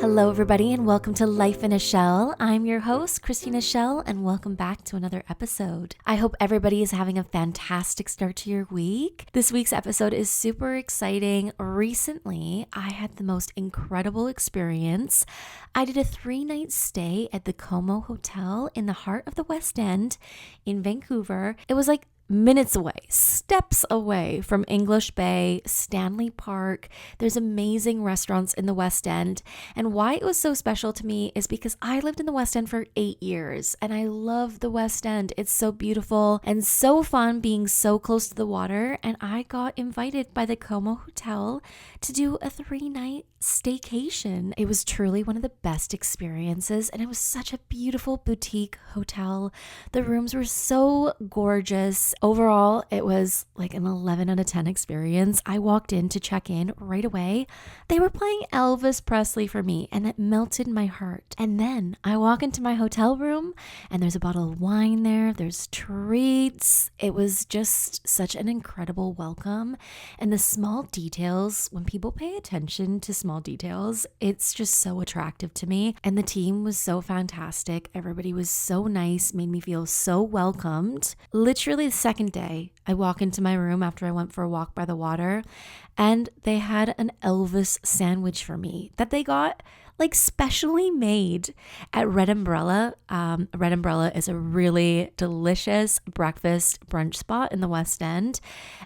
Hello, everybody, and welcome to Life in a Shell. I'm your host, Christina Schell, and welcome back to another episode. I hope everybody is having a fantastic start to your week. This week's episode is super exciting. Recently, I had the most incredible experience. I did a 3-night stay at the Como Hotel in the heart of the West End in Vancouver. It was like minutes away, steps away from English Bay, Stanley Park. There's amazing restaurants in the West End. And why it was so special to me is because I lived in the West End for 8 years and I love the West End. It's so beautiful and so fun being so close to the water. And I got invited by the Como Hotel to do a 3-night staycation. It was truly one of the best experiences, and it was such a beautiful boutique hotel. The rooms were so gorgeous. Overall, it was like an 11 out of 10 experience. I walked in to check in right away. They were playing Elvis Presley for me, and it melted my heart. And then I walk into my hotel room, and there's a bottle of wine there. There's treats. It was just such an incredible welcome. And the small details, when people pay attention to small details, it's just so attractive to me. And the team was so fantastic. Everybody was so nice, made me feel so welcomed. Literally the second day, I walk into my room after I went for a walk by the water, and they had an Elvis sandwich for me that they got like specially made at Red Umbrella. Red Umbrella is a really delicious breakfast brunch spot in the West End,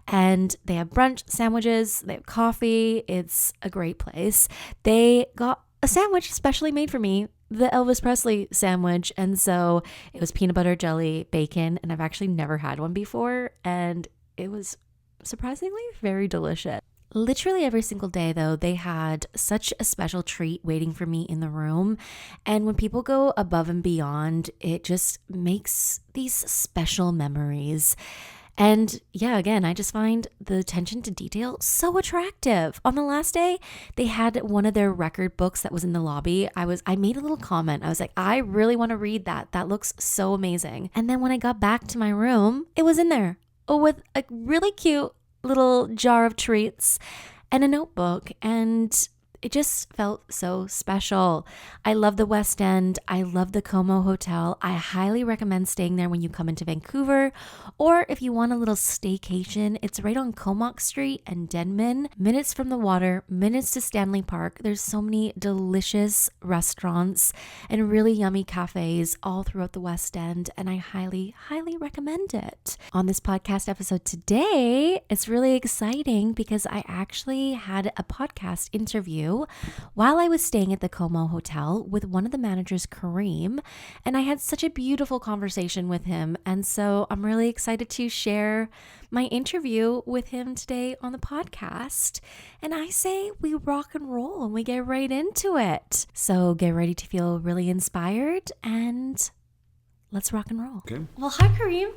and they have brunch sandwiches, they have coffee. It's a great place. They got a sandwich specially made for me, the Elvis Presley sandwich, and so it was peanut butter, jelly, bacon, and I've actually never had one before, and it was surprisingly very delicious. Literally every single day, though, they had such a special treat waiting for me in the room. And when people go above and beyond, it just makes these special memories. And yeah, again, I just find the attention to detail so attractive. On the last day, they had one of their record books that was in the lobby. I made a little comment. I was like, I really want to read that. That looks so amazing. And then when I got back to my room, it was in there with a really cute little jar of treats and a notebook, and it just felt so special. I love the West End. I love the Como Hotel. I highly recommend staying there when you come into Vancouver, or if you want a little staycation, it's right on Comox Street and Denman, minutes from the water, minutes to Stanley Park. There's so many delicious restaurants and really yummy cafes all throughout the West End, and I highly, highly recommend it. On this podcast episode today, it's really exciting because I actually had a podcast interview while I was staying at the Como Hotel with one of the managers, Karim, and I had such a beautiful conversation with him. And so I'm really excited to share my interview with him today on the podcast. And I say we rock and roll and we get right into it. So get ready to feel really inspired and let's rock and roll. Okay. Well, hi, Karim.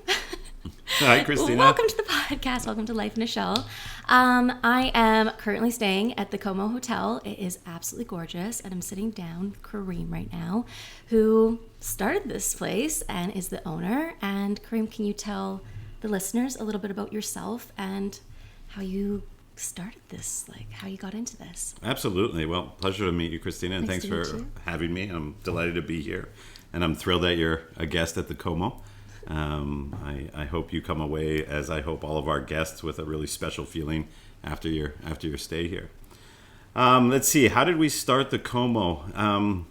Hi, Christina. Welcome to the podcast. Welcome to Life in a Shell. I am currently staying at the Como Hotel. It is absolutely gorgeous, and I'm sitting down with Karim right now, who started this place and is the owner. And Karim, can you tell the listeners a little bit about yourself and how you started this, like how you got into this? Absolutely. Well, pleasure to meet you, Christina, and thanks for having me. I'm delighted to be here, and I'm thrilled that you're a guest at the Como. I hope you come away, as I hope all of our guests, with a really special feeling after your stay here. Let's see, how did we start the Como?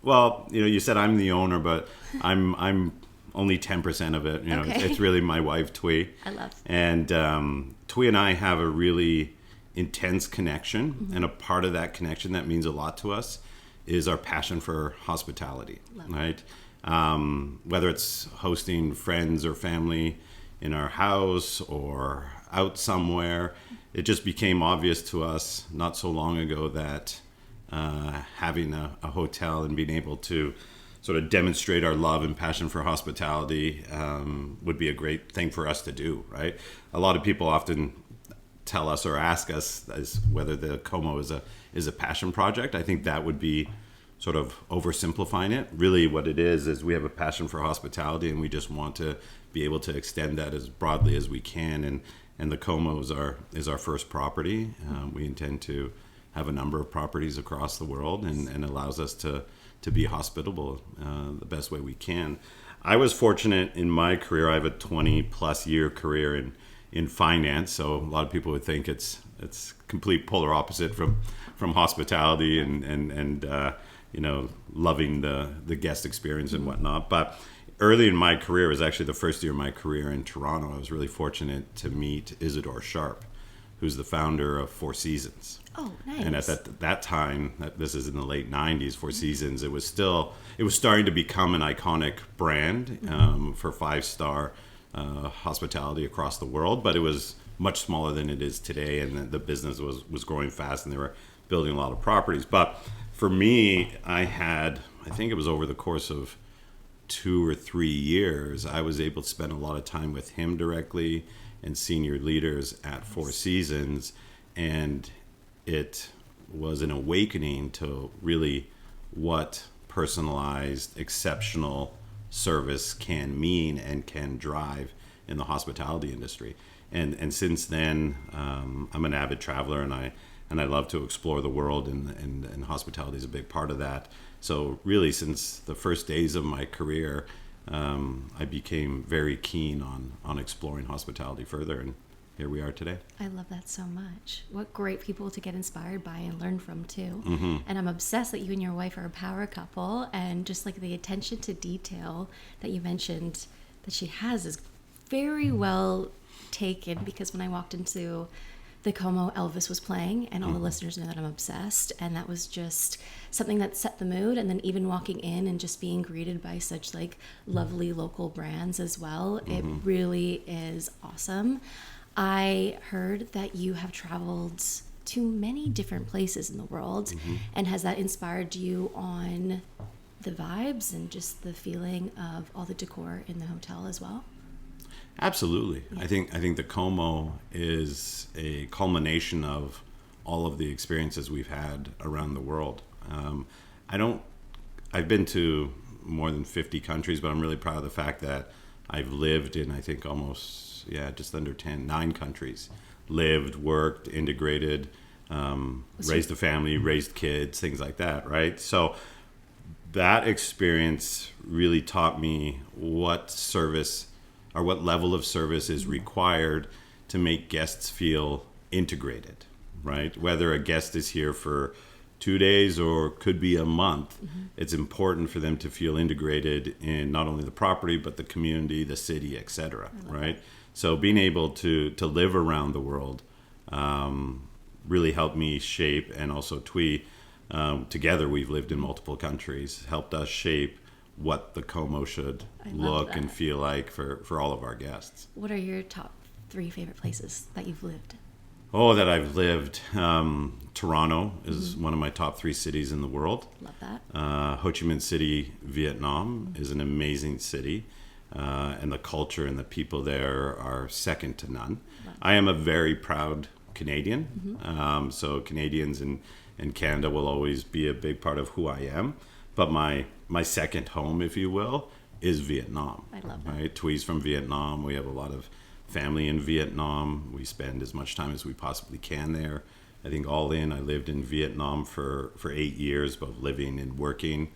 Well, you said I'm the owner, but I'm only 10% of it. Okay. It's really my wife, Twee. I love. And Twee and I have a really intense connection, mm-hmm. and a part of that connection that means a lot to us is our passion for hospitality, right? Whether it's hosting friends or family in our house or out somewhere, it just became obvious to us not so long ago that having a hotel and being able to sort of demonstrate our love and passion for hospitality would be a great thing for us to do, right? A lot of people often tell us or ask us as whether the Como is a passion project. I think that would be sort of oversimplifying it. Really what it is we have a passion for hospitality, and we just want to be able to extend that as broadly as we can. And the Como is our first property. We intend to have a number of properties across the world, and allows us to be hospitable the best way we can. I was fortunate in my career. I have a 20 plus year career in finance, so a lot of people would think it's complete polar opposite from hospitality and loving the guest experience and whatnot. But early in my career, it was actually the first year of my career in Toronto. I was really fortunate to meet Isidore Sharp, who's the founder of Four Seasons. Oh, nice. And at that time, this is in the late 90s, Four Seasons, it was starting to become an iconic brand for 5-star hospitality across the world, but it was much smaller than it is today, and the business was growing fast, and they were building a lot of properties. But for me, I think it was over the course of 2 or 3 years, I was able to spend a lot of time with him directly and senior leaders at Four Seasons, and it was an awakening to really what personalized, exceptional service can mean and can drive in the hospitality industry. And since then, I'm an avid traveler, and I love to explore the world, and hospitality is a big part of that. So really, since the first days of my career, I became very keen on exploring hospitality further, and here we are today. I love that so much. What great people to get inspired by and learn from too. Mm-hmm. And I'm obsessed that you and your wife are a power couple, and just like the attention to detail that you mentioned that she has is very well taken, because when I walked into the Como, Elvis was playing, and all the listeners know that I'm obsessed, and that was just something that set the mood. And then even walking in and just being greeted by such like lovely local brands as well, it really is awesome. I heard that you have traveled to many different places in the world, and has that inspired you on the vibes and just the feeling of all the decor in the hotel as well? Absolutely. Yeah. I think the Como is a culmination of all of the experiences we've had around the world. I've been to more than 50 countries, but I'm really proud of the fact that I've lived in, I think, almost, just under 9 countries. Lived, worked, integrated, raised a family, raised kids, things like that, right? So that experience really taught me what service or what level of service is required to make guests feel integrated, right? Whether a guest is here for 2 days or could be a month, it's important for them to feel integrated in not only the property, but the community, the city, etc., right? That. So being able to live around the world really helped me shape, and also Twee, together we've lived in multiple countries, helped us shape what the Como should look and feel like for all of our guests. What are your top 3 favorite places that you've lived? Oh, that I've lived. Toronto is one of my top 3 cities in the world. Love that. Ho Chi Minh City, Vietnam is an amazing city. And the culture and the people there are second to none. I am a very proud Canadian. So Canadians in Canada will always be a big part of who I am. But my second home, if you will, is Vietnam. I love that. Right? Twee's from Vietnam. We have a lot of family in Vietnam. We spend as much time as we possibly can there. I think all in, I lived in Vietnam for 8 years, both living and working.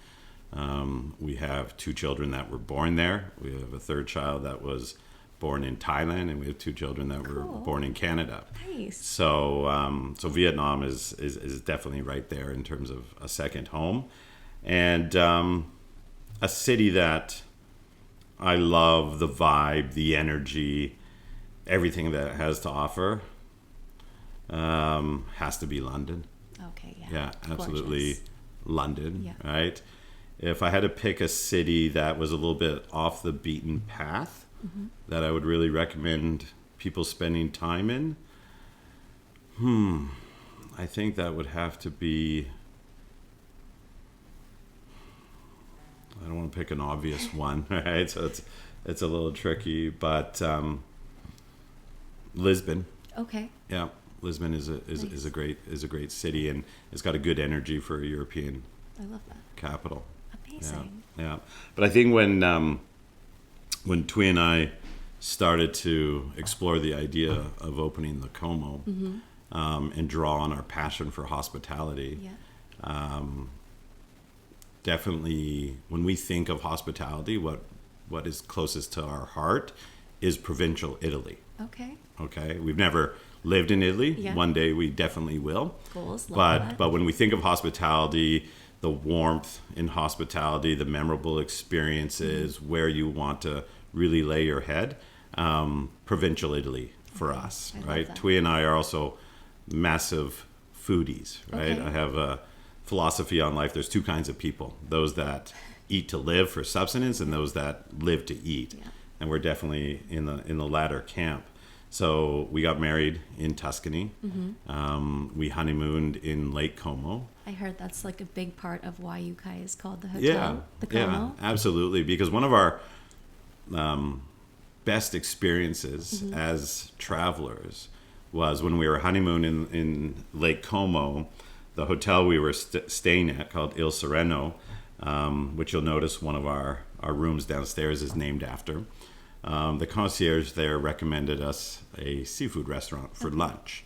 We have 2 children that were born there. We have a 3rd child that was born in Thailand, and we have 2 children that were born in Canada. Nice. So Vietnam is definitely right there in terms of a second home. And a city that I love, the vibe, the energy, everything that it has to offer, has to be London. Okay, yeah. Yeah, absolutely. Gorgeous. London, right? If I had to pick a city that was a little bit off the beaten path that I would really recommend people spending time in, I think that would have to be, I don't want to pick an obvious one, right? So it's a little tricky, but Lisbon. Okay. Yeah, Lisbon is a great city, and it's got a good energy for a European I love that. capital. Amazing. Yeah. But I think when Twee and I started to explore the idea of opening the Como, and draw on our passion for hospitality. Yeah. Definitely, when we think of hospitality, what is closest to our heart is provincial Italy. Okay. Okay, we've never lived in Italy. Yeah. One day we definitely will. Goals. Love that. But when we think of hospitality, the warmth in hospitality, the memorable experiences, where you want to really lay your head, provincial Italy for us, right? Tui and I are also massive foodies, right? Okay. I have a philosophy on life. There's two kinds of people: those that eat to live for subsistence, and those that live to eat. Yeah. And we're definitely in the latter camp. So we got married in Tuscany. We honeymooned in Lake Como. I heard that's like a big part of why you guys called the hotel Yeah, the Como. yeah, absolutely. Because one of our best experiences as travelers was when we were honeymooning in Lake Como. The hotel we were staying at, called Il Sereno, which you'll notice one of our rooms downstairs is named after. The concierge there recommended us a seafood restaurant for lunch.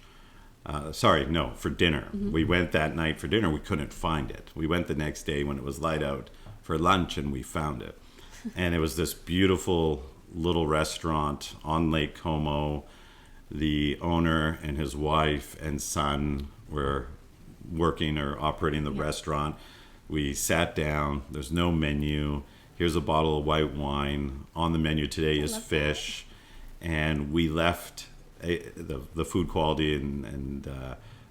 For dinner. We went that night for dinner. We couldn't find it. We went the next day when it was light out for lunch, and we found it. And it was this beautiful little restaurant on Lake Como. The owner and his wife and son were working or operating the restaurant. We sat down. There's no menu. Here's a bottle of white wine. On the menu today is fish. And we left. The food quality and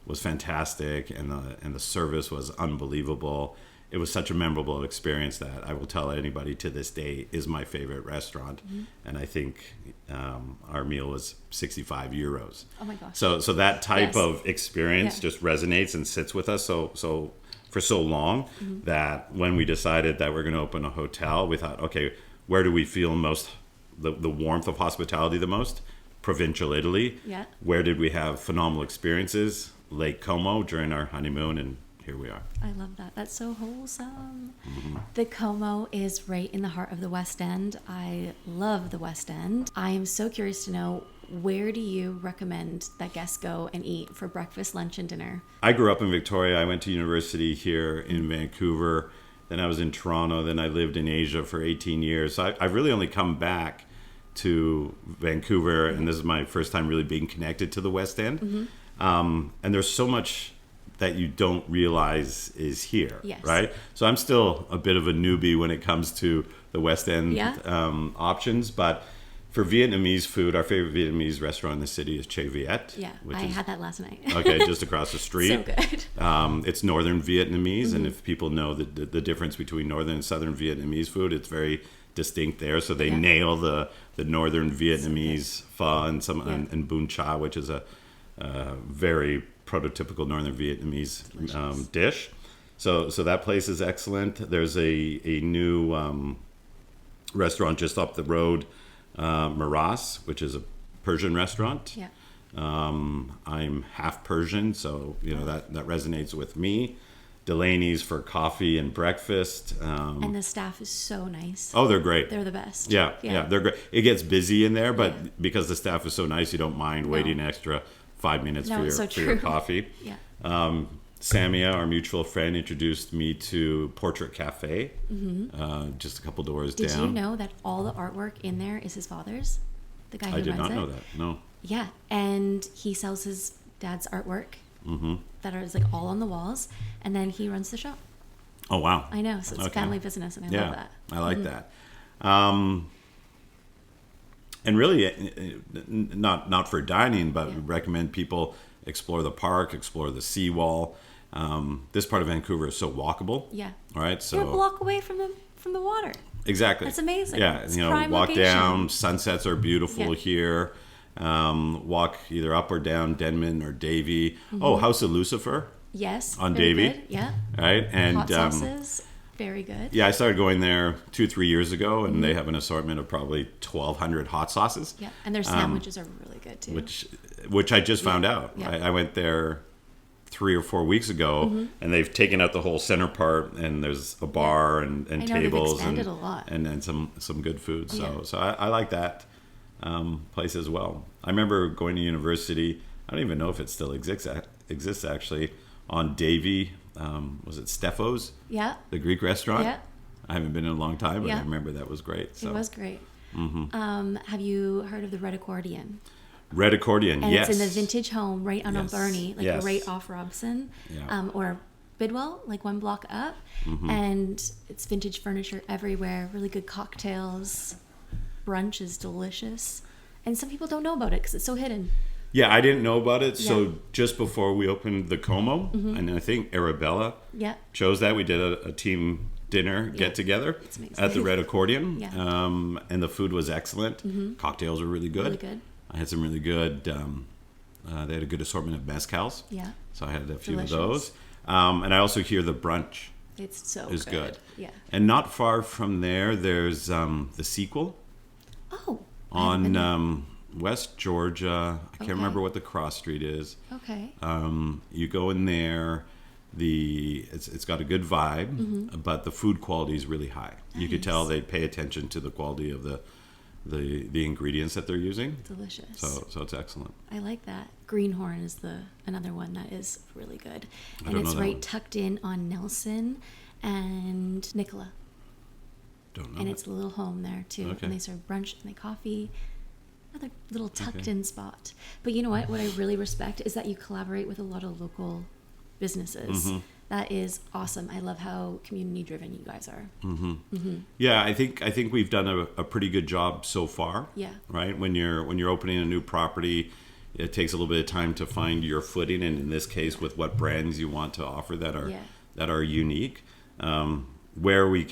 was fantastic, and the service was unbelievable. It was such a memorable experience that I will tell anybody to this day is my favorite restaurant. And I think our meal was 65 euros. Oh my gosh. So that type of experience just resonates and sits with us so for so long that when we decided that we're going to open a hotel, we thought, okay, where do we feel most the warmth of hospitality the most? Provincial Italy. Yeah. Where did we have phenomenal experiences? Lake Como during our honeymoon, and here we are. I love that. That's so wholesome. The Como is right in the heart of the West End. I love the West End. I am so curious to know, where do you recommend that guests go and eat for breakfast, lunch, and dinner? I grew up in Victoria. I went to university here in Vancouver. Then I was in Toronto. Then I lived in Asia for 18 years. So I've really only come back to Vancouver, and this is my first time really being connected to the West End. And there's so much that you don't realize is here, right? So I'm still a bit of a newbie when it comes to the West End options, but for Vietnamese food, our favorite Vietnamese restaurant in the city is Che Viet. Yeah, I had that last night. Okay, just across the street. So good. It's Northern Vietnamese, and if people know the difference between Northern and Southern Vietnamese food, it's very distinct there. So they nail the Northern Vietnamese pho and bún cha, which is a very prototypical Northern Vietnamese dish. So that place is excellent. There's a new restaurant just up the road, Maras, which is a Persian restaurant. Yeah. I'm half Persian, so that resonates with me. Delaney's for coffee and breakfast. And the staff is so nice. Oh, they're great. They're the best. Yeah, they're great. It gets busy in there, but because the staff is so nice, you don't mind waiting an extra 5 minutes for your coffee. Yeah. Samia, our mutual friend, introduced me to Portrait Cafe, just a couple doors down. Did you know that all the artwork in there is his father's? The guy who runs it? I did not know that, no. Yeah, and he sells his dad's artwork that is like all on the walls, and then he runs the shop. Oh, wow. I know, so it's a family business, and I love that. I like that. And really, not for dining, but we recommend people explore the park, explore the seawall. This part of Vancouver is so walkable. Yeah. All right, so you're a block away from the water. Exactly. That's amazing. Yeah, it's walk location. down. Sunsets are beautiful here. Walk either up or down Denman or Davie. Oh, House of Lucifer. Yes. On Davie. Good. Yeah. Right, and hot sauces. Very good. Yeah, I started going there 2-3 years ago, and they have an assortment of probably 1,200 hot sauces. Yeah, and their sandwiches are really good too. Which I just found out. Yeah. I went there 3 or 4 weeks ago, and they've taken out the whole center part, and there's a bar and tables they've expanded a lot. and then some good food. So I like that place as well. I remember going to university. I don't even know if it still exists actually, on Davy. Was it Stefo's? Yeah. The Greek restaurant? Yeah. I haven't been in a long time, but Yeah. I remember that was great. So. It was great. Have you heard of the Red Accordion? Red Accordion, And yes. it's in the vintage home right on Yes. Alberni, like Yes. right off Robson, Yeah. or Bidwell, like one block up. And it's vintage furniture everywhere, really good cocktails. Brunch is delicious. And some people don't know about it because it's so hidden. Yeah, I didn't know about it. Yeah. So just before we opened the Como, and I think Arabella Yeah. chose that, we did a team dinner get together It's amazing. at the Red Accordion. Yeah. And the food was excellent. Cocktails were really good. Really good. I had some really good, they had a good assortment of mezcals. Yeah. So I had a few Delicious. of those. And I also hear the brunch It's so is good. Yeah. And not far from there, there's the sequel Oh. I haven't been there. on West Georgia. I can't Okay. remember what the cross street is. Okay. You go in there, it's got a good vibe, but the food quality is really high. You could tell they pay attention to the quality of the ingredients that they're using. Delicious. So it's excellent. I like that. Greenhorn is another one that is really good. And don't it's know that right one. tucked in on Nelson and Nicola. Don't know. And it's a little home there too. Okay. And they serve brunch and they coffee. Another little tucked Okay. in spot. But you know what? What I really respect is that you collaborate with a lot of local businesses. That is awesome. I love how community driven you guys are. Yeah, I think we've done a pretty good job so far. Yeah. Right. When you're opening a new property, it takes a little bit of time to find your footing, and in this case, with what brands you want to offer that are unique. Where we're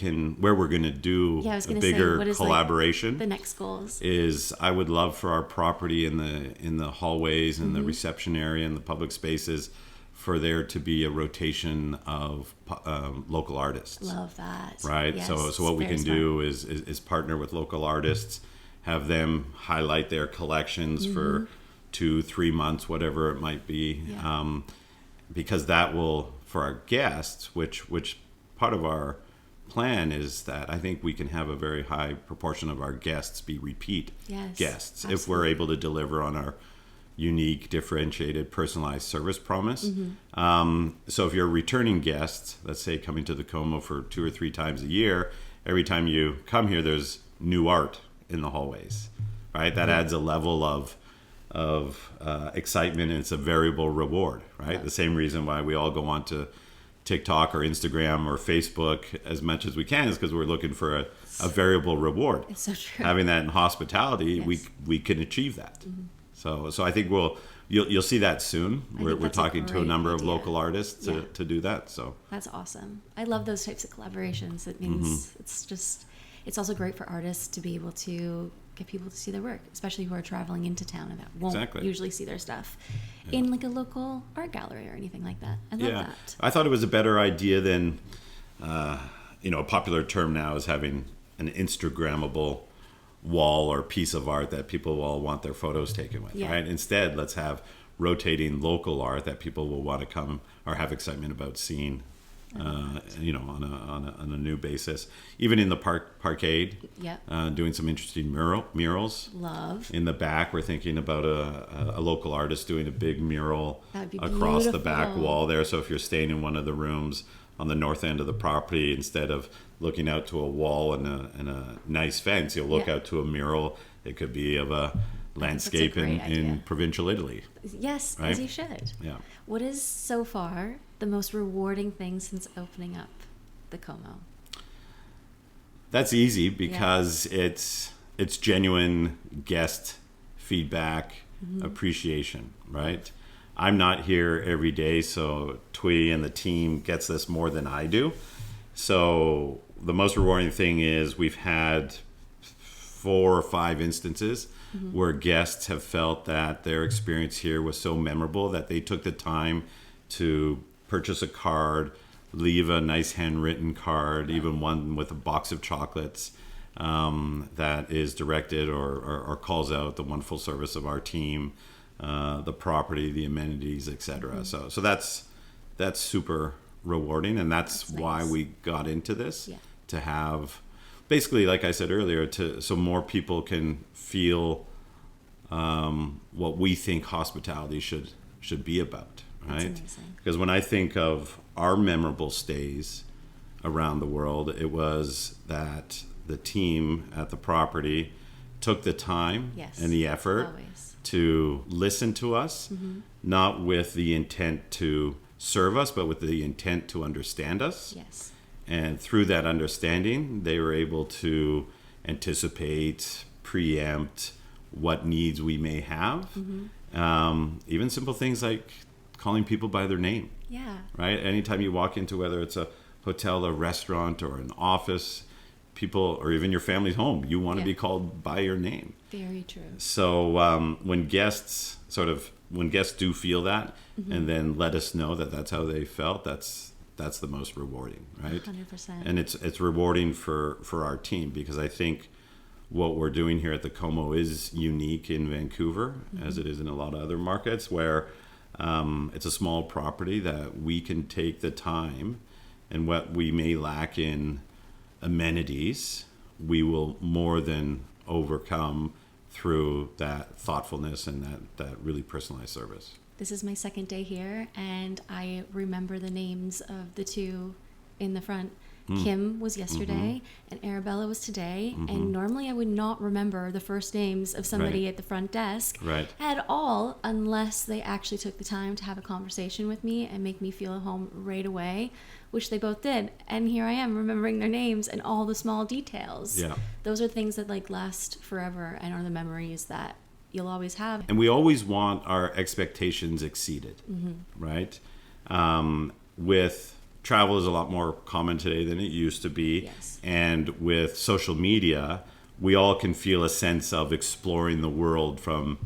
going to do Yeah, I was a gonna say, bigger what is, like, collaboration The next goals. is I would love for our property in the hallways and the reception area and the public spaces for there to be a rotation of local artists. Love that. Right. Yes, So what we very can smart. do is partner with local artists, have them highlight their collections for 2-3 months, whatever it might be, Yeah. because that will, for our guests, which part of our plan is that I think we can have a very high proportion of our guests be repeat Yes, guests if we're able to deliver on our unique, differentiated, personalized service promise. So if you're a returning guest, let's say coming to the Como for 2 or 3 times a year, every time you come here, there's new art in the hallways, right? That adds a level of excitement, and it's a variable reward, right? Yeah. The same reason why we all go on to TikTok or Instagram or Facebook as much as we can is because we're looking for a variable reward. It's so true. Having that in hospitality, Yes. we can achieve that. So I think you'll see that soon. We're that's a talking to a great number of idea. local artists to do that. So That's awesome. I love those types of collaborations. It means it's also great for artists to be able to get people to see their work, especially who are traveling into town and that won't Exactly. usually see their stuff in like a local art gallery or anything like that. I love that. I thought it was a better idea than a popular term now is having an Instagrammable wall or piece of art that people will want their photos taken with, Yeah. right? Instead, let's have rotating local art that people will want to come or have excitement about seeing, on a new basis. Even in the parkade, Yep. doing some interesting murals. Love. In the back, we're thinking about a local artist doing a big mural That'd be across the back beautiful. wall there. So if you're staying in one of the rooms on the north end of the property, instead of looking out to a wall and a nice fence, you'll look Yeah. out to a mural. It could be of a landscape great in idea. provincial Italy. Yes, Right? as you should. Yeah. What is so far the most rewarding thing since opening up the Como? That's easy because it's genuine guest feedback, appreciation, right? I'm not here every day, so Twee and the team gets this more than I do. So the most rewarding thing is we've had 4 or 5 instances where guests have felt that their experience here was so memorable that they took the time to purchase a card, leave a nice handwritten card, even one with a box of chocolates that is directed or calls out the wonderful service of our team, the property, the amenities, etc. So that's super rewarding, and that's why nice. we got into this, Yeah. to have basically, like I said earlier, so more people can feel what we think hospitality should be about, right? That's amazing. Because when I think of our memorable stays around the world, it was that the team at the property took the time Yes, and the effort always. to listen to us, not with the intent to serve us, but with the intent to understand us. Yes. And through that understanding, they were able to anticipate, preempt what needs we may have. Even simple things like calling people by their name, Yeah. right? Anytime you walk into, whether it's a hotel, a restaurant, or an office, people, or even your family's home, you want to be called by your name. Very true. So when guests do feel that, and then let us know that that's how they felt, that's the most rewarding, right? 100%. And it's rewarding for our team, because I think what we're doing here at the Como is unique in Vancouver, as it is in a lot of other markets, where it's a small property that we can take the time, and what we may lack in amenities, we will more than overcome through that thoughtfulness and that really personalized service. This is my second day here, and I remember the names of the two in the front. Kim was yesterday, and Arabella was today. And normally I would not remember the first names of somebody at the front desk at all, unless they actually took the time to have a conversation with me and make me feel at home right away, which they both did. And here I am remembering their names and all the small details. Yeah. Those are things that like last forever and are the memories that you'll always have. And we always want our expectations exceeded, right? With travel is a lot more common today than it used to be. Yes. And with social media, we all can feel a sense of exploring the world from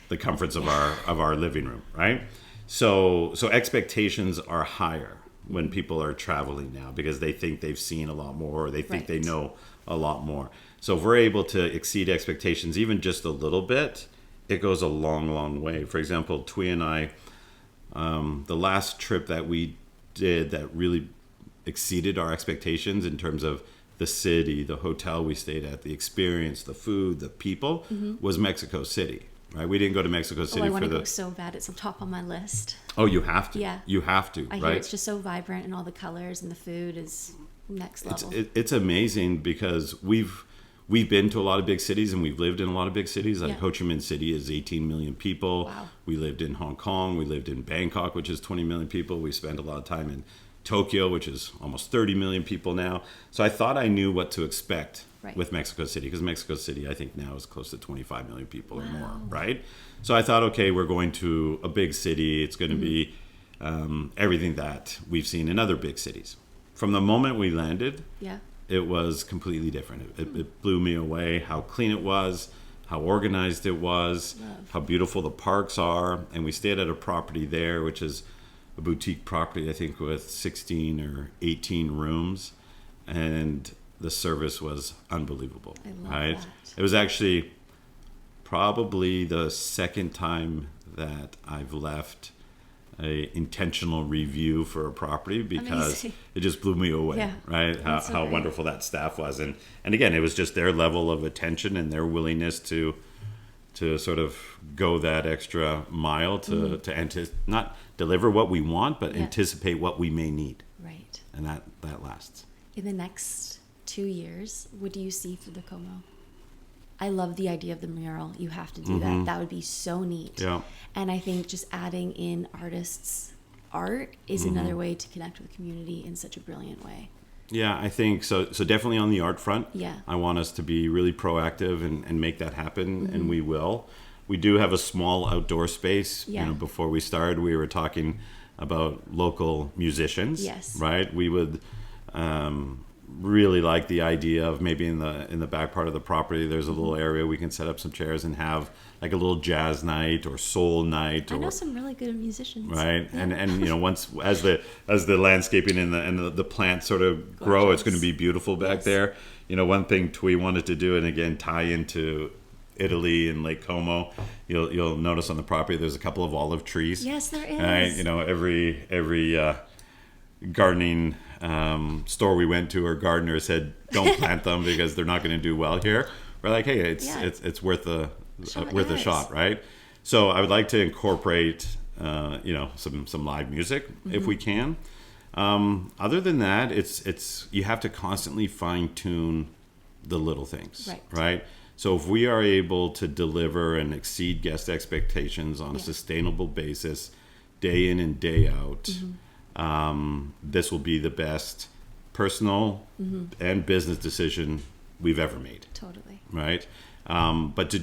the comforts of our living room, right? So expectations are higher when people are traveling now, because they think they've seen a lot more, or they think they know a lot more. So if we're able to exceed expectations even just a little bit, it goes a long, long way. For example, Twee and I, the last trip that we did that really exceeded our expectations in terms of the city, the hotel we stayed at, the experience, the food, the people, was Mexico City. Right? We didn't go to Mexico City I want to go so bad. It's on top of my list. Oh, you have to. Yeah. You have to, I right? hear it's just so vibrant, and all the colors and the food is next level. It's amazing, because we've been to a lot of big cities, and we've lived in a lot of big cities. Like Ho Chi Minh City is 18 million people. Wow. We lived in Hong Kong. We lived in Bangkok, which is 20 million people. We spent a lot of time in Tokyo, which is almost 30 million people now. So I thought I knew what to expect with Mexico City, because Mexico City, I think now is close to 25 million people or more, right? So I thought, okay, we're going to a big city. It's going to be everything that we've seen in other big cities. From the moment we landed, it was completely different. It blew me away how clean it was, how organized it was, how beautiful the parks are. And we stayed at a property there, which is a boutique property, I think, with 16 or 18 rooms. And the service was unbelievable. I love that. It was actually probably the second time that I've left a intentional review for a property, because it just blew me away, right? How wonderful that staff was. And again, it was just their level of attention and their willingness to sort of go that extra mile to not deliver what we want, but anticipate what we may need. Right. And that lasts. In the next 2 years, what do you see for the Como? I love the idea of the mural. You have to do that. That would be so neat. Yeah. And I think just adding in artists' art is another way to connect with the community in such a brilliant way. Yeah, I think so. So definitely on the art front, Yeah. I want us to be really proactive and make that happen, and we will. We do have a small outdoor space. Yeah. Before we started, we were talking about local musicians. Yes. Right. We would really like the idea of maybe in the back part of the property, there's a little area we can set up some chairs and have like a little jazz night or soul night. I know some really good musicians. Right. Yeah. And once as the landscaping and the plants sort of grow, it's going to be beautiful back there. One thing Twee wanted to do, and again tie into Italy and Lake Como, you'll notice on the property there's a couple of olive trees. Yes, there is. Right. Every gardening store we went to, or gardener said, don't plant them because they're not going to do well here. We're like, hey, it's worth worth a shot, right? So I would like to incorporate, some live music if we can. Other than that, it's you have to constantly fine tune the little things, right? So if we are able to deliver and exceed guest expectations on a sustainable basis, day in and day out, this will be the best personal and business decision we've ever made. Totally. Right? But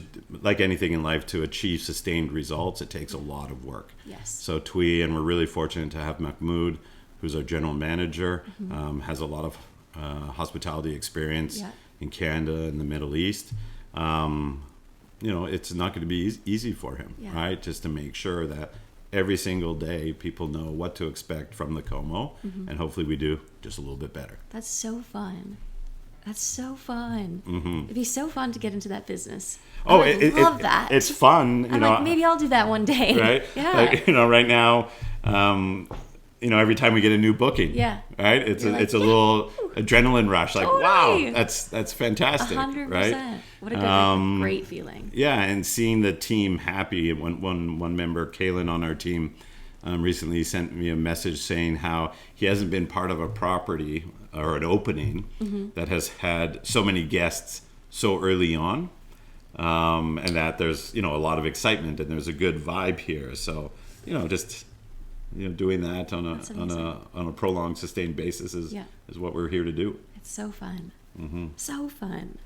like anything in life, to achieve sustained results, it takes a lot of work. Yes. So and we're really fortunate to have Mahmoud, who's our general manager, has a lot of hospitality experience in Canada and the Middle East. It's not going to be easy for him, right? Just to make sure that every single day people know what to expect from the Como, and hopefully we do just a little bit better. That's so fun. It'd be so fun to get into that business. Oh, I love that. It's fun. I'm like, maybe I'll do that one day. Right? Yeah. Like, right now, every time we get a new booking, right? It's a little adrenaline rush. Like, totally. wow, that's fantastic. 100%. Right? What a great feeling. Yeah, and seeing the team happy. One member, Kaylin, on our team, recently sent me a message saying how he hasn't been part of a property or an opening that has had so many guests so early on, and that there's a lot of excitement and there's a good vibe here. So doing that on a prolonged, sustained basis is what we're here to do. It's so fun. So fun.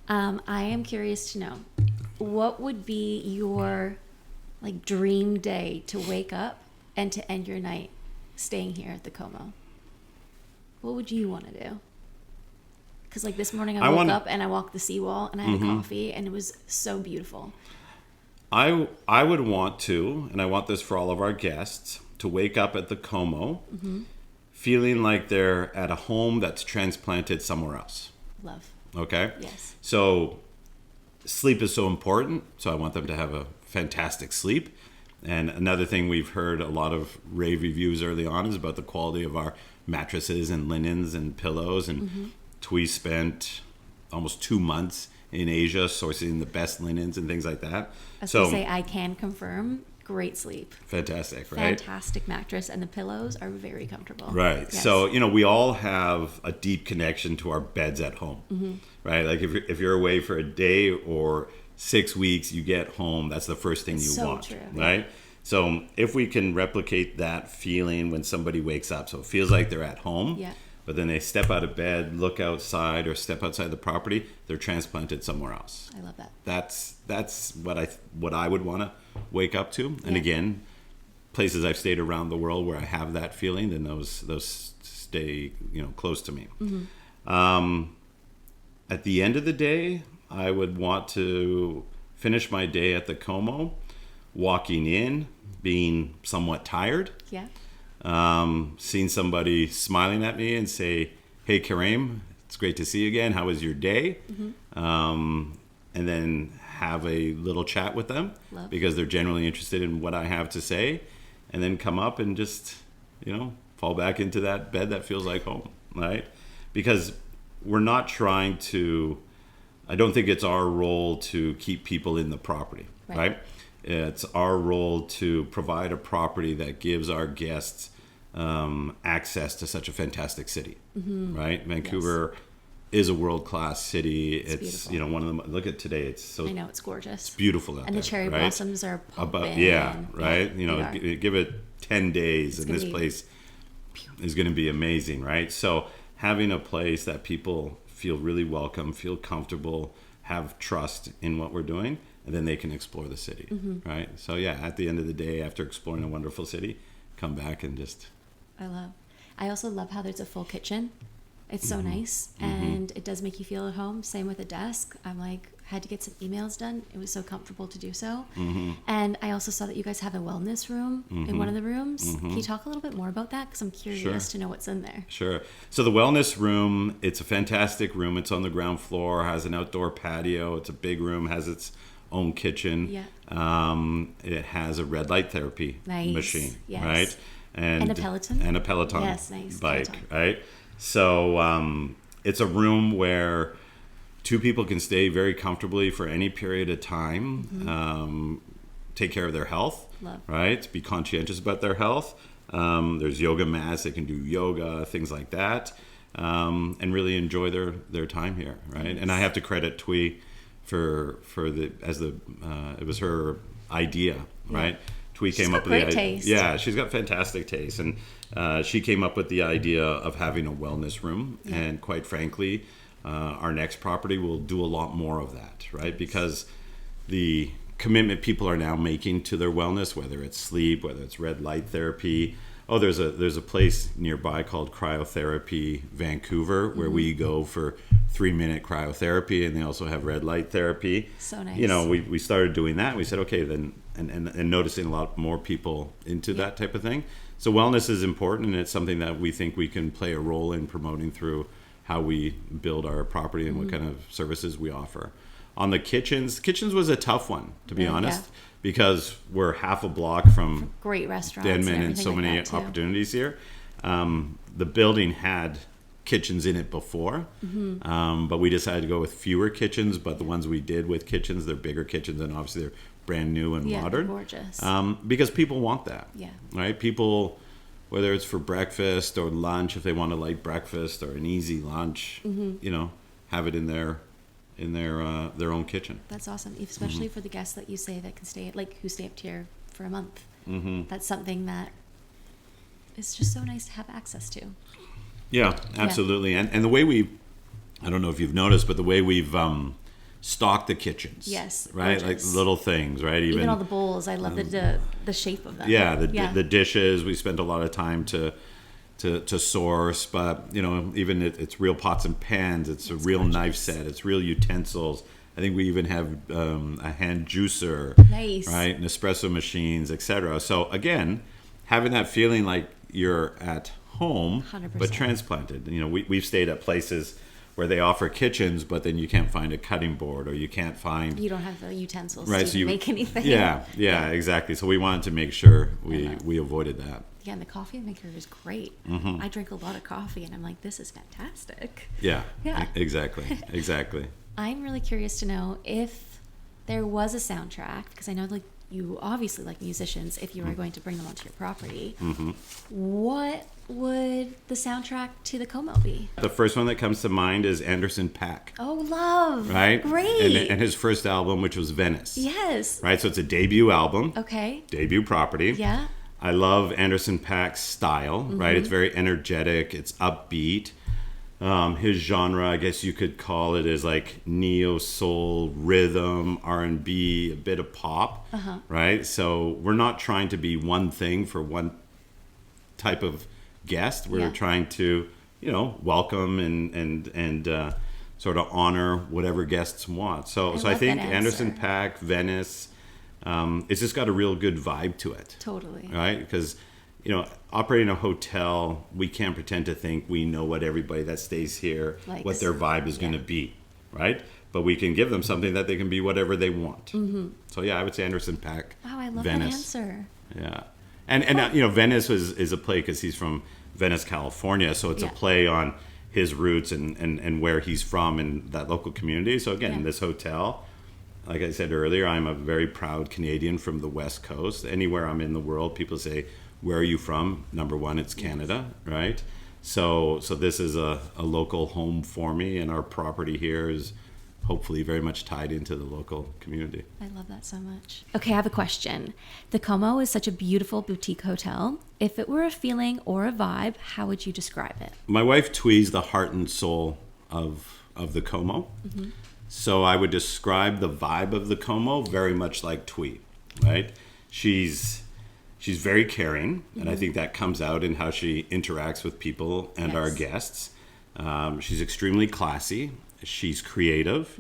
I am curious to know, what would be your dream day to wake up and to end your night staying here at the Como? What would you want to do? Because this morning I woke up and I walked the seawall and I had a coffee and it was so beautiful. I would want to, and I want this for all of our guests, to wake up at the Como feeling like they're at a home that's transplanted somewhere else. Love. Okay? Yes. So sleep is so important, so I want them to have a fantastic sleep. And another thing we've heard a lot of rave reviews early on is about the quality of our mattresses and linens and pillows. And Tui spent almost 2 months in Asia sourcing the best linens and things like that. I can confirm, great sleep. Fantastic, right? Fantastic mattress, and the pillows are very comfortable. Right. Yes. So, we all have a deep connection to our beds at home, right? Like if you're away for a day or 6 weeks, you get home, that's the first thing you want, true. Right? So if we can replicate that feeling when somebody wakes up, so it feels like they're at home, but then they step out of bed, look outside, or step outside the property, they're transplanted somewhere else. I love that. That's what I would want to wake up to. And again, places I've stayed around the world where I have that feeling, then those stay close to me. At the end of the day, I would want to finish my day at the Como, walking in, being somewhat tired. Yeah. Seeing somebody smiling at me and say, "Hey, Karim, it's great to see you again. How was your day?" And then have a little chat with them. Love. Because they're generally interested in what I have to say, and then come up and just, fall back into that bed that feels like home, right? Because we're not trying to. I don't think it's our role to keep people in the property, right? It's our role to provide a property that gives our guests access to such a fantastic city, right? Vancouver is a world-class city. It's one of them. Look at today. It's so. I know, it's gorgeous. It's beautiful out and there, the cherry blossoms are popping. Right. Give it 10 days, and this place is going to be amazing, right? So having a place that people feel really welcome, feel comfortable, have trust in what we're doing, and then they can explore the city, right? So at the end of the day, after exploring a wonderful city, come back and just... I also love how there's a full kitchen. It's so nice, and it does make you feel at home. Same with a desk. Had to get some emails done. It was so comfortable to do so. And I also saw that you guys have a wellness room in one of the rooms. Can you talk a little bit more about that? Because I'm curious to know what's in there. Sure. So the wellness room, it's a fantastic room. It's on the ground floor, has an outdoor patio. It's a big room, has its own kitchen. Yeah. It has a red light therapy machine, right? And a Peloton. And a Peloton bike, Peloton. Right? So it's a room where two people can stay very comfortably for any period of time, take care of their health, right? Be conscientious about their health. There's yoga mats. They can do yoga, things like that, and really enjoy their time here, right? And I have to credit Twee it was her idea, right? Twee came up with the idea. Taste. Yeah, she's got fantastic taste, and she came up with the idea of having a wellness room, and quite frankly, our next property will do a lot more of that, right? Because the commitment people are now making to their wellness, whether it's sleep, whether it's red light therapy. Oh, there's a place nearby called Cryotherapy Vancouver where we go for 3-minute cryotherapy, and they also have red light therapy. So nice. We started doing that. We said, okay, then, and noticing a lot more people into that type of thing. So wellness is important, and it's something that we think we can play a role in promoting through how we build our property and what kind of services we offer. On the kitchens was a tough one, to be honest, because we're half a block from great restaurants, Denman, and so many opportunities here. The building had kitchens in it before, but we decided to go with fewer kitchens. But the ones we did with kitchens, they're bigger kitchens, and obviously they're brand new and modern. Gorgeous. Because people want that. Yeah. Right? People, whether it's for breakfast or lunch, if they want a light breakfast or an easy lunch, have it in their own kitchen. That's awesome, especially for the guests that you say that can stay, who stay up here for a month. That's something that is just so nice to have access to. Yeah, absolutely. And the way I don't know if you've noticed, but the way we've stocked the kitchens. Yes. Right? Gorgeous. Like little things, right? Even all the bowls. I love the shape of them. Yeah, the dishes. We spent a lot of time to source, but even it's real pots and pans. It's a real knife set. It's real utensils. I think we even have a hand juicer, nice, right? And espresso machines, etc. So again, having that feeling like you're at home, 100%. but transplanted. We've stayed at places where they offer kitchens, but then you can't find a cutting board, or you don't have the utensils to make anything. Yeah, exactly. So we wanted to make sure we avoided that. Yeah, and the coffee maker is great. I drink a lot of coffee, and I'm like, this is fantastic. Yeah. Exactly. I'm really curious to know if there was a soundtrack, because I know you obviously like musicians. If you were going to bring them onto your property, what would the soundtrack to the Como be? The first one that comes to mind is Anderson .Paak. Oh, love. Right? Great. And his first album, which was Venice. Yes. Right? So it's a debut album. Okay. Debut property. Yeah. I love Anderson .Paak's style, right? It's very energetic. It's upbeat. His genre, I guess you could call it, is like neo-soul, rhythm, R&B, a bit of pop, right? So we're not trying to be one thing for one type of guest. We're trying to, welcome and sort of honor whatever guests want. So I think Anderson .Paak, Venice, it's just got a real good vibe to it. Totally. Right? Because, operating a hotel, we can't pretend to think we know what everybody that stays here, what their vibe is going to be, right? But we can give them something that they can be whatever they want. So I would say Anderson .Paak. Wow, I love Venice. that answer. Yeah. And Venice is a play because he's from Venice, California. So it's a play on his roots and where he's from and that local community. So again, this hotel, like I said earlier, I'm a very proud Canadian from the West Coast. Anywhere I'm in the world, people say, where are you from? Number one, it's Canada, right? So this is a local home for me, and our property here is hopefully very much tied into the local community. I love that so much. Okay, I have a question. The Como is such a beautiful boutique hotel. If it were a feeling or a vibe, how would you describe it? My wife Twee's the heart and soul of the Como. So I would describe the vibe of the Como very much like Twee, right? She's very caring, and I think that comes out in how she interacts with people and our guests. She's extremely classy. She's creative.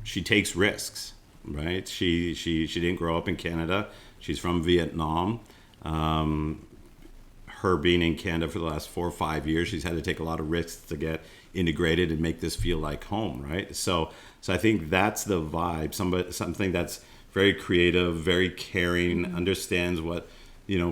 She takes risks, right? She didn't grow up in Canada. She's from Vietnam. Her being in Canada for the last 4 or 5 years, she's had to take a lot of risks to get integrated and make this feel like home, right? So I think that's the vibe. Something that's very creative, very caring, understands what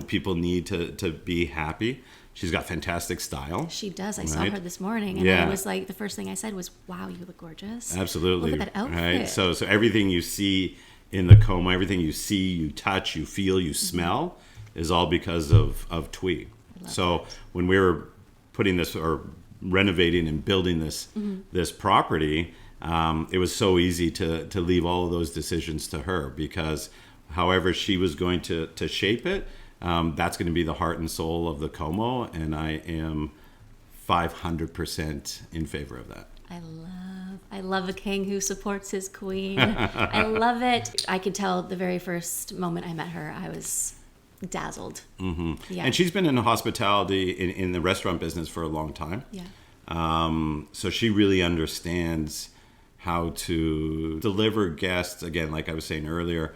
people need to be happy. She's got fantastic style. She does. I saw her this morning, and I was like, the first thing I said was, "Wow, you look gorgeous." Absolutely. Look at that outfit. Right. So everything you see in the Como, everything you see, you touch, you feel, you smell, is all because of Twee. So when we were putting this or renovating and building this property, it was so easy to leave all of those decisions to her, because however she was going to shape it, that's going to be the heart and soul of the Como, and I am 500% in favor of that. I love a king who supports his queen. I love it. I could tell the very first moment I met her, I was dazzled. Mm-hmm. Yeah. And she's been in hospitality in the restaurant business for a long time. Yeah. So she really understands how to deliver guests, again, like I was saying earlier,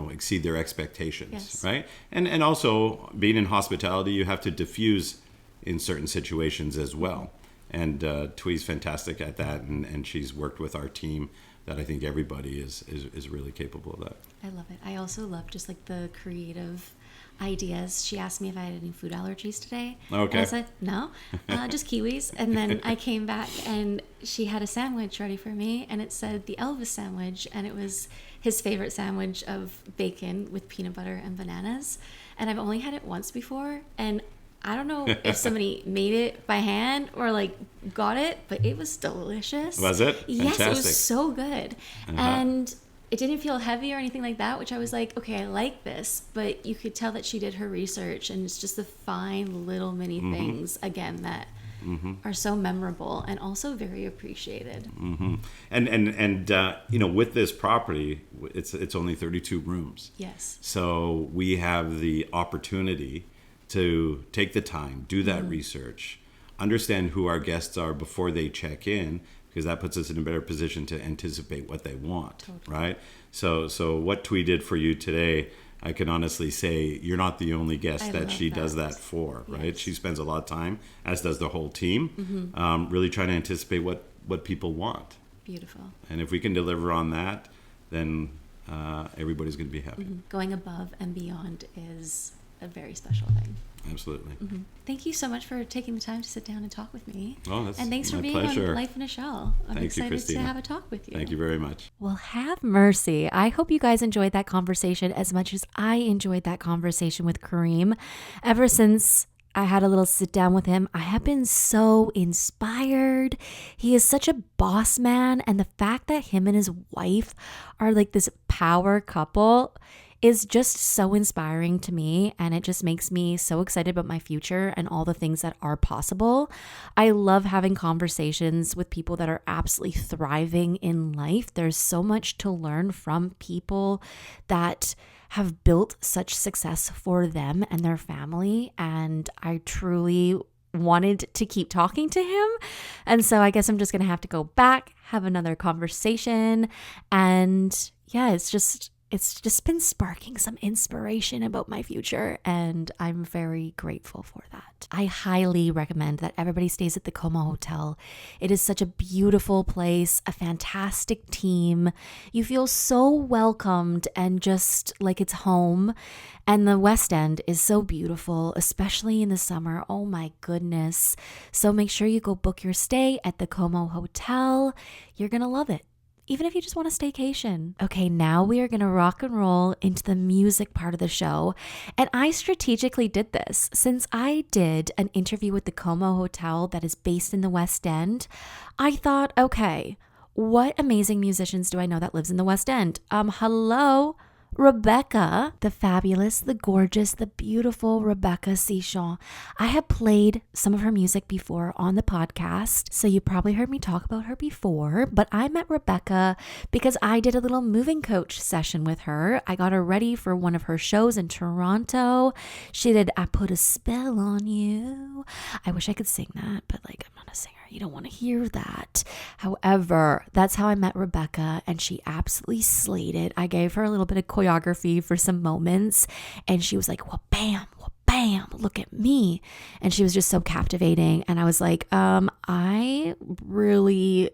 exceed their expectations, yes. Right? And also, being in hospitality, you have to diffuse in certain situations as well. And Twee's fantastic at that, and she's worked with our team that I think everybody is really capable of that. I love it. I also love just like the creative ideas. She asked me if I had any food allergies today. Okay. And I said, no, just kiwis. And then I came back and she had a sandwich ready for me, and it said the Elvis sandwich, and it was his favorite sandwich of bacon with peanut butter and bananas. And I've only had it once before, and I don't know if somebody made it by hand or like got it, but it was delicious. Was it? Yes, Fantastic. it was so good. Uh-huh. And it didn't feel heavy or anything like that, which I was like, okay, I like this. But you could tell that she did her research, and it's just the fine little mini things, again, that are so memorable and also very appreciated. Mm-hmm. And with this property, it's only 32 rooms. Yes. So we have the opportunity to take the time, do that research, understand who our guests are before they check in, because that puts us in a better position to anticipate what they want, totally. Right? So what Twee did for you today, I can honestly say you're not the only guest that she does that for, right? Yes. She spends a lot of time, as does the whole team, really trying to anticipate what people want. Beautiful. And if we can deliver on that, then everybody's going to be happy. Going above and beyond is a very special thing. Absolutely. Thank you so much for taking the time to sit down and talk with me. Oh, that's and thanks for being pleasure. on Life in a Shell. I'm excited to have a talk with you. Thank you very much. Well, have mercy. I hope you guys enjoyed that conversation as much as I enjoyed that conversation with Karim. Ever since I had a little sit down with him, I have been so inspired. He is such a boss man, and the fact that him and his wife are like this power couple is just so inspiring to me, and it just makes me so excited about my future and all the things that are possible. I love having conversations with people that are absolutely thriving in life. There's so much to learn from people that have built such success for them and their family, and I truly wanted to keep talking to him. And so I guess I'm just going to have to go back, have another conversation, and yeah, it's just been sparking some inspiration about my future, and I'm very grateful for that. I highly recommend that everybody stays at the Como Hotel. It is such a beautiful place, a fantastic team. You feel so welcomed and just like it's home. And the West End is so beautiful, especially in the summer. Oh my goodness. So make sure you go book your stay at the Como Hotel. You're going to love it, even if you just want a staycation. Okay, now we are going to rock and roll into the music part of the show. And I strategically did this. Since I did an interview with the Como Hotel that is based in the West End, I thought, okay, what amazing musicians do I know that lives in the West End? Hello, Rebecca, the fabulous, the gorgeous, the beautiful Rebecca Sichon. I have played some of her music before on the podcast, so you probably heard me talk about her before, but I met Rebecca because I did a little moving coach session with her. I got her ready for one of her shows in Toronto. She did I Put a Spell on You. I wish I could sing that, but I'm not a singer. You don't want to hear that. However, that's how I met Rebecca, and she absolutely slayed it. I gave her a little bit of choreography for some moments, and she was like, well, bam, look at me. And she was just so captivating. And I was like, I really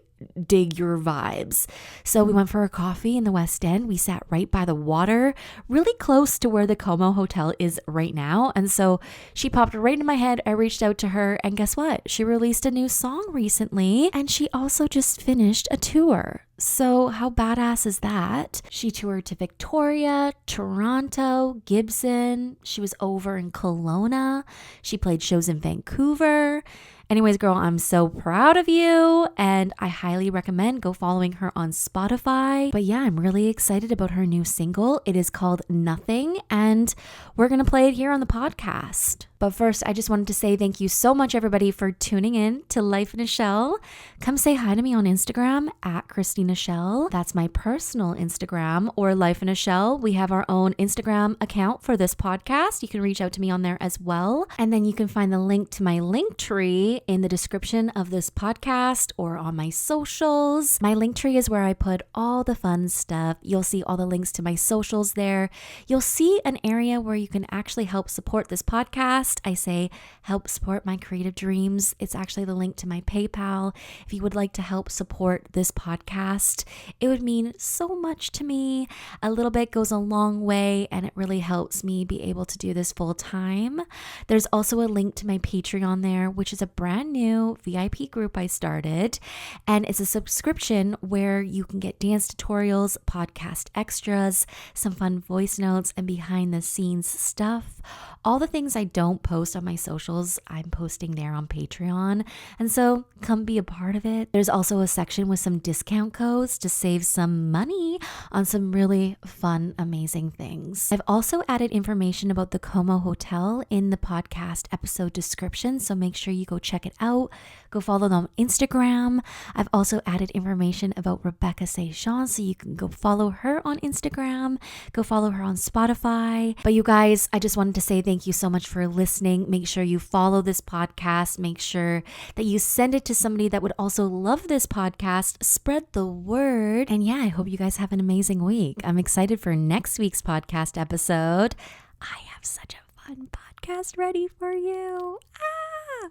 dig your vibes. So we went for a coffee in the West End. We sat right by the water, really close to where the Como Hotel is right now. And so she popped right into my head. I reached out to her, and guess what? She released a new song recently, and she also just finished a tour. So how badass is that? She toured to Victoria, Toronto, Gibson. She was over in Kelowna. She played shows in Vancouver. Anyways, girl, I'm so proud of you, and I highly recommend go following her on Spotify. But yeah, I'm really excited about her new single. It is called Nothing, and we're going to play it here on the podcast. But first, I just wanted to say thank you so much, everybody, for tuning in to Life in a Shell. Come say hi to me on Instagram at Christina Schell. That's my personal Instagram, or Life in a Shell. We have our own Instagram account for this podcast. You can reach out to me on there as well. And then you can find the link to my link tree in the description of this podcast or on my socials. My link tree is where I put all the fun stuff. You'll see all the links to my socials there. You'll see an area where you can actually help support this podcast. I say help support my creative dreams. It's actually the link to my PayPal. If you would like to help support this podcast, it would mean so much to me. A little bit goes a long way, and it really helps me be able to do this full time. There's also a link to my Patreon there, which is a brand new VIP group I started, and it's a subscription where you can get dance tutorials, podcast extras, some fun voice notes, and behind the scenes stuff. All the things I don't post on my socials, I'm posting there on Patreon. And so come be a part of it. There's also a section with some discount codes to save some money on some really fun, amazing things. I've also added information about the Como Hotel in the podcast episode description. So make sure you go check it out. Go follow them on Instagram. I've also added information about Rebecca Sichon, so you can go follow her on Instagram. Go follow her on Spotify. But you guys, I just wanted to say thank you so much for listening. Make sure you follow this podcast. Make sure that you send it to somebody that would also love this podcast. Spread the word. And yeah, I hope you guys have an amazing week. I'm excited for next week's podcast episode. I have such a fun podcast ready for you.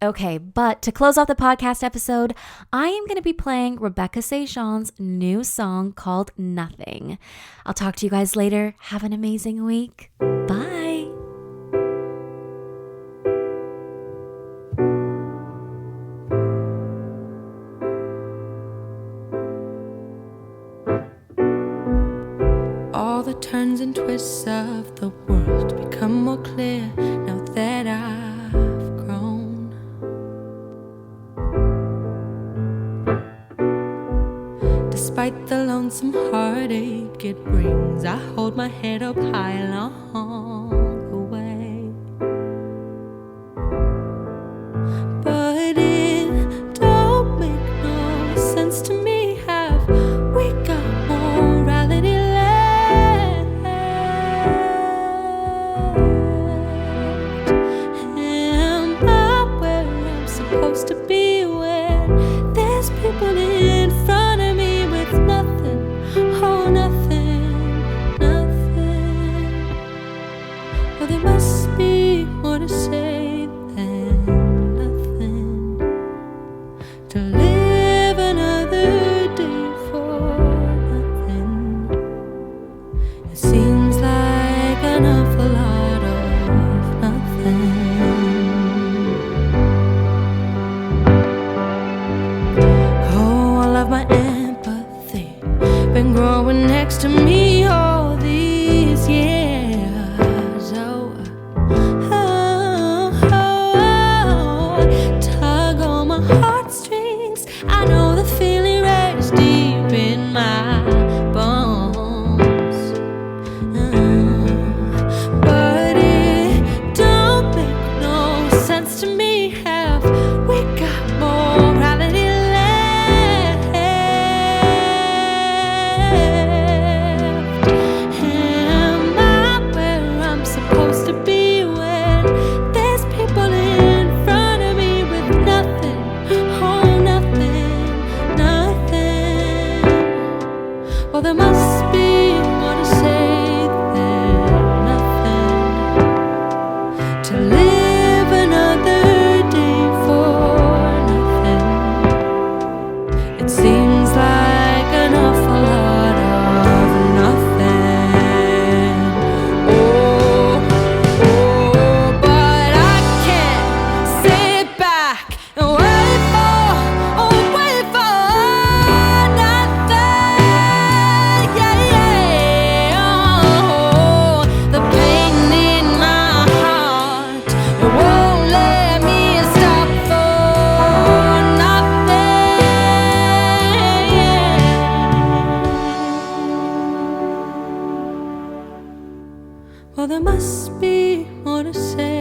Okay, but to close off the podcast episode, I am going to be playing Rebecca Sichon's new song called Nothing. I'll talk to you guys later. Have an amazing week. Bye. All the turns and twists of the world become more clear now that I've grown. Despite the lonesome heartache it brings, I hold my head up high along the way. But it don't make no sense to me. Have we got morality left? Am I where I'm supposed to be when there's people in front of me with nothing? Oh, nothing, nothing. Well, there must be more to say than nothing. To live another day for nothing. It seems like an awful lot of nothing. Oh, all of my empathy been growing next to me all these years. Oh, Well, there must be more to say.